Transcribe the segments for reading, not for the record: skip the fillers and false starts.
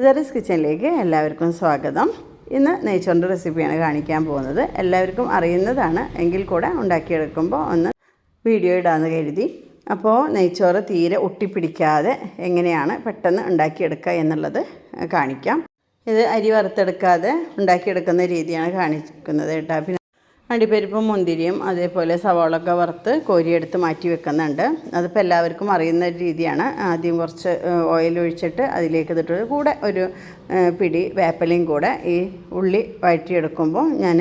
സെറീസ് കിച്ചണിലേക്ക് എല്ലാവർക്കും സ്വാഗതം. ഇന്ന് നെയ്ച്ചോറിൻ്റെ റെസിപ്പിയാണ് കാണിക്കാൻ പോകുന്നത്. എല്ലാവർക്കും അറിയുന്നതാണ്, എങ്കിൽ കൂടെ ഉണ്ടാക്കിയെടുക്കുമ്പോൾ ഒന്ന് വീഡിയോ ഇടാമെന്ന് കരുതി. അപ്പോൾ നെയ്ച്ചോറ് തീരെ ഒട്ടിപ്പിടിക്കാതെ എങ്ങനെയാണ് പെട്ടെന്ന് ഉണ്ടാക്കിയെടുക്കുക എന്നുള്ളത് കാണിക്കാം. ഇത് അരി വറുത്തെടുക്കാതെ ഉണ്ടാക്കിയെടുക്കുന്ന രീതിയാണ് കാണിക്കുന്നത് കേട്ടോ. പിന്നെ അണ്ടിപ്പരിപ്പും മുന്തിരിയും അതേപോലെ സവാളൊക്കെ വറുത്ത് കോരിയെടുത്ത് മാറ്റി വെക്കുന്നുണ്ട്. അതിപ്പോൾ എല്ലാവർക്കും അറിയുന്ന ഒരു രീതിയാണ്. ആദ്യം കുറച്ച് ഓയിൽ ഒഴിച്ചിട്ട് അതിലേക്ക് ഇതിട്ട് കൂടെ ഒരു പിടി വേപ്പിലയും കൂടെ ഈ ഉള്ളി വഴറ്റിയെടുക്കുമ്പോൾ ഞാൻ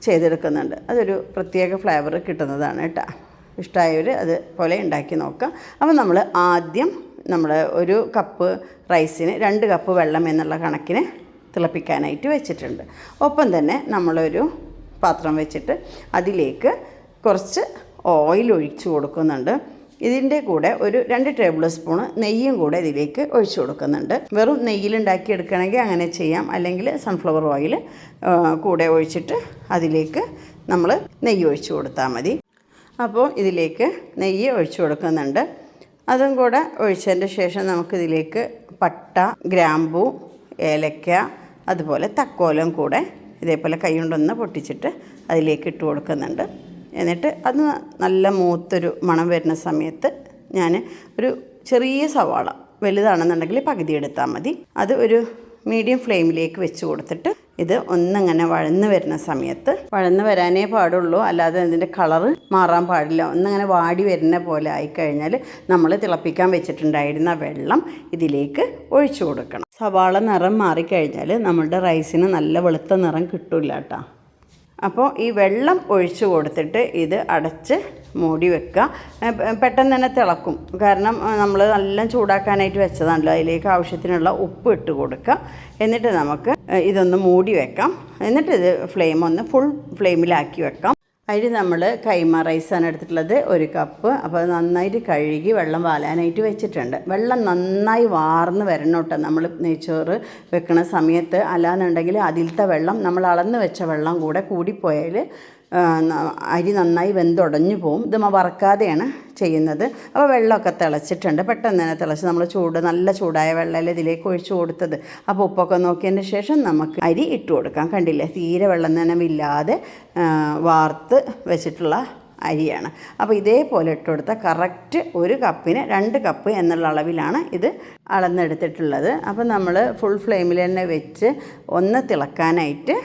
ചെയ്തെടുക്കുന്നുണ്ട്. അതൊരു പ്രത്യേക ഫ്ലേവർ കിട്ടുന്നതാണ് കേട്ടോ. ഇഷ്ടമായവർ അതുപോലെ ഉണ്ടാക്കി നോക്കാം. അപ്പോൾ നമ്മൾ ആദ്യം ഒരു കപ്പ് റൈസിന് 2 കപ്പ് വെള്ളം എന്നുള്ള കണക്കിന് തിളപ്പിക്കാനായിട്ട് വെച്ചിട്ടുണ്ട്. ഒപ്പം തന്നെ നമ്മളൊരു പാത്രം വെച്ചിട്ട് അതിലേക്ക് കുറച്ച് ഓയിൽ ഒഴിച്ചു കൊടുക്കുന്നുണ്ട്. ഇതിൻ്റെ കൂടെ ഒരു 2 ടേബിൾ സ്പൂൺ നെയ്യും കൂടെ ഇതിലേക്ക് ഒഴിച്ചു കൊടുക്കുന്നുണ്ട്. വെറും നെയ്യിലുണ്ടാക്കി എടുക്കണമെങ്കിൽ അങ്ങനെ ചെയ്യാം, അല്ലെങ്കിൽ സൺഫ്ലവർ ഓയിൽ കൂടെ ഒഴിച്ചിട്ട് അതിലേക്ക് നമ്മൾ നെയ്യ് ഒഴിച്ചു കൊടുത്താൽ മതി. അപ്പോൾ ഇതിലേക്ക് നെയ്യ് ഒഴിച്ചു കൊടുക്കുന്നുണ്ട്. അതും കൂടെ ഒഴിച്ചതിൻ്റെ ശേഷം നമുക്കിതിലേക്ക് പട്ട, ഗ്രാമ്പൂ, ഏലക്ക, അതുപോലെ തക്കോലം കൂടെ ഇതേപോലെ കൈ കൊണ്ടൊന്ന് പൊട്ടിച്ചിട്ട് അതിലേക്ക് ഇട്ട് കൊടുക്കുന്നുണ്ട്. എന്നിട്ട് അത് നല്ല മൂത്തൊരു മണം വരുന്ന സമയത്ത് ഞാൻ ഒരു ചെറിയ സവാള, വലുതാണെന്നുണ്ടെങ്കിൽ പകുതി എടുത്താൽ മതി, അത് ഒരു മീഡിയം ഫ്ലെയിമിലേക്ക് വെച്ച് കൊടുത്തിട്ട് ഇത് ഒന്നങ്ങനെ വഴന്ന് വരുന്ന സമയത്ത്, വഴന്ന് വരാനേ പാടുള്ളൂ, അല്ലാതെ അതിൻ്റെ കളറ് മാറാൻ പാടില്ല. ഒന്നങ്ങനെ വാടി വരുന്ന പോലെ ആയിക്കഴിഞ്ഞാൽ നമ്മൾ തിളപ്പിക്കാൻ വെച്ചിട്ടുണ്ടായിരുന്ന വെള്ളം ഇതിലേക്ക് ഒഴിച്ചു കൊടുക്കണം. സവാള നിറം മാറിക്കഴിഞ്ഞാൽ നമ്മളുടെ റൈസിന് നല്ല വെളുത്ത നിറം കിട്ടില്ല കേട്ടോ. അപ്പോൾ ഈ വെള്ളം ഒഴിച്ചു കൊടുത്തിട്ട് ഇത് അടച്ച് മൂടി വെക്കുക. പെട്ടെന്ന് തന്നെ തിളക്കും, കാരണം നമ്മൾ നല്ല ചൂടാക്കാനായിട്ട് വെച്ചതാണല്ലോ. അതിലേക്ക് ആവശ്യത്തിനുള്ള ഉപ്പ് ഇട്ട് കൊടുക്കുക. എന്നിട്ട് നമുക്ക് ഇതൊന്ന് മൂടി വെക്കാം. എന്നിട്ട് ഇത് ഫ്ലെയിം ഒന്ന് ഫുൾ ഫ്ലെയിമിലാക്കി വെക്കാം. അതിൽ നമ്മൾ കൈമ റൈസാണ് എടുത്തിട്ടുള്ളത്, 1 കപ്പ്. അപ്പോൾ അത് നന്നായിട്ട് കഴുകി വെള്ളം വാലാനായിട്ട് വെച്ചിട്ടുണ്ട്. വെള്ളം നന്നായി വാർന്ന് വരണം കേട്ടോ നമ്മൾ നെയ്ച്ചോറ് വെക്കുന്ന സമയത്ത്. അല്ലാന്നുണ്ടെങ്കിൽ അതിലത്തെ വെള്ളം, നമ്മൾ അളന്ന് വെച്ച വെള്ളം കൂടെ കൂടിപ്പോയാൽ അരി നന്നായി വെന്തുടഞ്ഞു പോവും. ഇത് വറക്കാതെയാണ് ചെയ്യുന്നത്. അപ്പോൾ വെള്ളമൊക്കെ തിളച്ചിട്ടുണ്ട്. പെട്ടെന്ന് തന്നെ തിളച്ച് നമ്മൾ നല്ല ചൂടായ വെള്ളമല്ലേ ഇതിലേക്ക് ഒഴിച്ചു കൊടുത്തത്. അപ്പോൾ ഉപ്പൊക്കെ നോക്കിയതിന് ശേഷം നമുക്ക് അരി ഇട്ട് കൊടുക്കാം. കണ്ടില്ലേ, തീരെ വെള്ളം നനവില്ലാതെ വാർത്ത് വെച്ചിട്ടുള്ള അരിയാണ്. അപ്പോൾ ഇതേപോലെ ഇട്ട് കൊടുത്താൽ കറക്റ്റ് 1 കപ്പിന് 2 കപ്പ് എന്നുള്ള അളവിലാണ് ഇത് അളന്നെടുത്തിട്ടുള്ളത്. അപ്പോൾ നമ്മൾ ഫുൾ ഫ്ലെയിമിൽ തന്നെ വെച്ച് ഒന്ന് തിളക്കാനായിട്ട്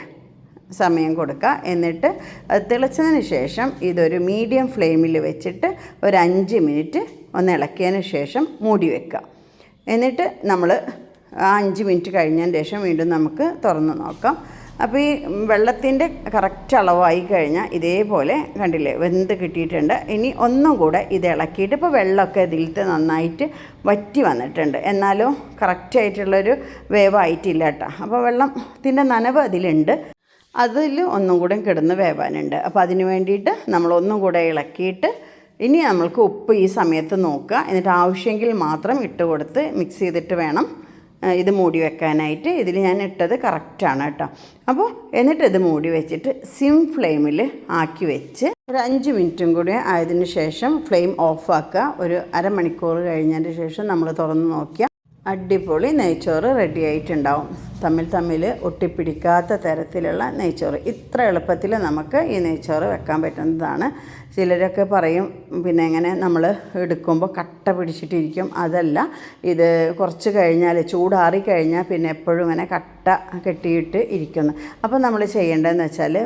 സമയം കൊടുക്കുക. എന്നിട്ട് അത് തിളച്ചതിന് ശേഷം ഇതൊരു മീഡിയം ഫ്ലെയിമിൽ വെച്ചിട്ട് ഒരു 5 മിനിറ്റ് ഒന്ന് ഇളക്കിയതിന് ശേഷം മൂടി വെക്കുക. എന്നിട്ട് നമ്മൾ 5 മിനിറ്റ് കഴിഞ്ഞതിന് ശേഷം വീണ്ടും നമുക്ക് തുറന്ന് നോക്കാം. അപ്പോൾ ഈ വെള്ളത്തിൻ്റെ കറക്റ്റ് അളവായി കഴിഞ്ഞാൽ ഇതേപോലെ കണ്ടില്ലേ വെന്ത് കിട്ടിയിട്ടുണ്ട്. ഇനി ഒന്നും കൂടെ ഇത് ഇളക്കിയിട്ട്, ഇപ്പോൾ വെള്ളമൊക്കെ ഇതിലത്തെ നന്നായിട്ട് വറ്റി വന്നിട്ടുണ്ട്, എന്നാലും കറക്റ്റായിട്ടുള്ളൊരു വേവായിട്ടില്ല കേട്ടോ. അപ്പോൾ വെള്ളത്തിൻ്റെ നനവ് അതിലുണ്ട്, അതിൽ ഒന്നും കൂടെ കിടന്ന് വേവാനുണ്ട്. അപ്പോൾ അതിന് വേണ്ടിയിട്ട് നമ്മളൊന്നും കൂടെ ഇളക്കിയിട്ട് ഇനി നമ്മൾക്ക് ഉപ്പ് ഈ സമയത്ത് നോക്കുക. എന്നിട്ട് ആവശ്യമെങ്കിൽ മാത്രം ഇട്ട് കൊടുത്ത് മിക്സ് ചെയ്തിട്ട് വേണം ഇത് മൂടി വെക്കാനായിട്ട്. ഇതിൽ ഞാൻ ഇട്ടത് കറക്റ്റാണ് കേട്ടോ. അപ്പോൾ എന്നിട്ട് ഇത് മൂടി വെച്ചിട്ട് സിം ഫ്ലെയിമിൽ ആക്കി വെച്ച് ഒരു 5 മിനിറ്റും കൂടി ആയതിനു ശേഷം ഫ്ലെയിം ഓഫാക്കുക. ഒരു അരമണിക്കൂർ കഴിഞ്ഞതിന് ശേഷം നമ്മൾ തുറന്ന് നോക്കിയാൽ അടിപൊളി നെയ്ച്ചോറ് റെഡി ആയിട്ടുണ്ടാവും. തമ്മിൽ ഒട്ടിപ്പിടിക്കാത്ത തരത്തിലുള്ള നെയ്ച്ചോറ്. ഇത്ര എളുപ്പത്തിൽ നമുക്ക് ഈ നെയ്ച്ചോറ് വെക്കാൻ പറ്റുന്നതാണ്. ചിലരൊക്കെ പറയും പിന്നെ എങ്ങനെ നമ്മൾ എടുക്കുമ്പോൾ കട്ട പിടിച്ചിട്ടിരിക്കും. അതല്ല, ഇത് കുറച്ച് കഴിഞ്ഞാൽ ചൂടാറി കഴിഞ്ഞാൽ പിന്നെ എപ്പോഴും ഇങ്ങനെ കട്ട കെട്ടിയിട്ട് ഇരിക്കുന്നു. അപ്പോൾ നമ്മൾ ചെയ്യേണ്ടതെന്ന് വെച്ചാൽ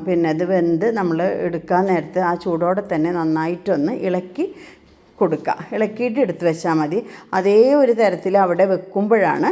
പിന്നെ ഇത് വെന്ത് നമ്മൾ എടുക്കാൻ നേരത്ത് ആ ചൂടോടെ തന്നെ നന്നായിട്ടൊന്ന് ഇളക്കി കൊടുക്കുക. ഇളക്കിയിട്ട് എടുത്ത് വെച്ചാൽ മതി. അതേ ഒരു തരത്തിൽ അവിടെ വെക്കുമ്പോഴാണ്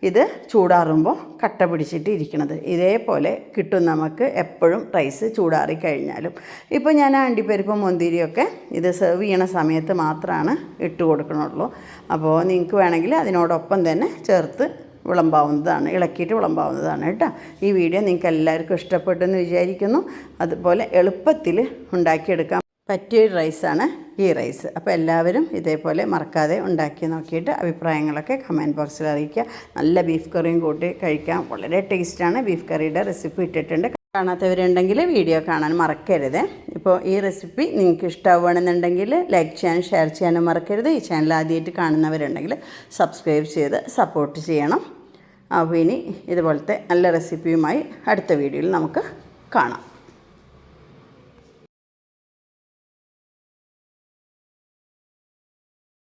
ഇത് ചൂടാറുമ്പോൾ കട്ട പിടിച്ചിട്ട് ഇരിക്കുന്നത്. ഇതേപോലെ കിട്ടും നമുക്ക് എപ്പോഴും റൈസ് ചൂടാറി കഴിഞ്ഞാലും. ഇപ്പോൾ ഞാൻ അണ്ടിപ്പരിപ്പും മുന്തിരിയൊക്കെ ഇത് സെർവ് ചെയ്യണ സമയത്ത് മാത്രമാണ് ഇട്ട് കൊടുക്കണുള്ളൂ. അപ്പോൾ നിങ്ങൾക്ക് വേണമെങ്കിൽ അതിനോടൊപ്പം തന്നെ ചേർത്ത് വിളമ്പാവുന്നതാണ്, ഇളക്കിയിട്ട് വിളമ്പാവുന്നതാണ് കേട്ടോ. ഈ വീഡിയോ നിങ്ങൾക്ക് എല്ലാവർക്കും ഇഷ്ടപ്പെട്ടെന്ന് വിചാരിക്കുന്നു. അതുപോലെ എളുപ്പത്തിൽ ഉണ്ടാക്കിയെടുക്കാൻ പറ്റിയ റൈസാണ് ഈ റൈസ്. അപ്പോൾ എല്ലാവരും ഇതേപോലെ മറക്കാതെ ഉണ്ടാക്കി നോക്കിയിട്ട് അഭിപ്രായങ്ങളൊക്കെ കമൻറ്റ് ബോക്സിൽ അറിയിക്കുക. നല്ല ബീഫ് കറിയും കൂട്ടി കഴിക്കാം, വളരെ ടേസ്റ്റാണ്. ബീഫ് കറിയുടെ റെസിപ്പി ഇട്ടിട്ടുണ്ട്. കാണാത്തവരുണ്ടെങ്കിൽ വീഡിയോ കാണാൻ മറക്കരുത്. ഇപ്പോൾ ഈ റെസിപ്പി നിങ്ങൾക്ക് ഇഷ്ടമാവുകയാണെന്നുണ്ടെങ്കിൽ ലൈക്ക് ചെയ്യാനും ഷെയർ ചെയ്യാനും മറക്കരുത്. ഈ ചാനൽ ആദ്യമായിട്ട് കാണുന്നവരുണ്ടെങ്കിൽ സബ്സ്ക്രൈബ് ചെയ്ത് സപ്പോർട്ട് ചെയ്യണം. അപ്പോൾ ഇനി ഇതുപോലത്തെ നല്ല റെസിപ്പിയുമായി അടുത്ത വീഡിയോയിൽ നമുക്ക് കാണാം.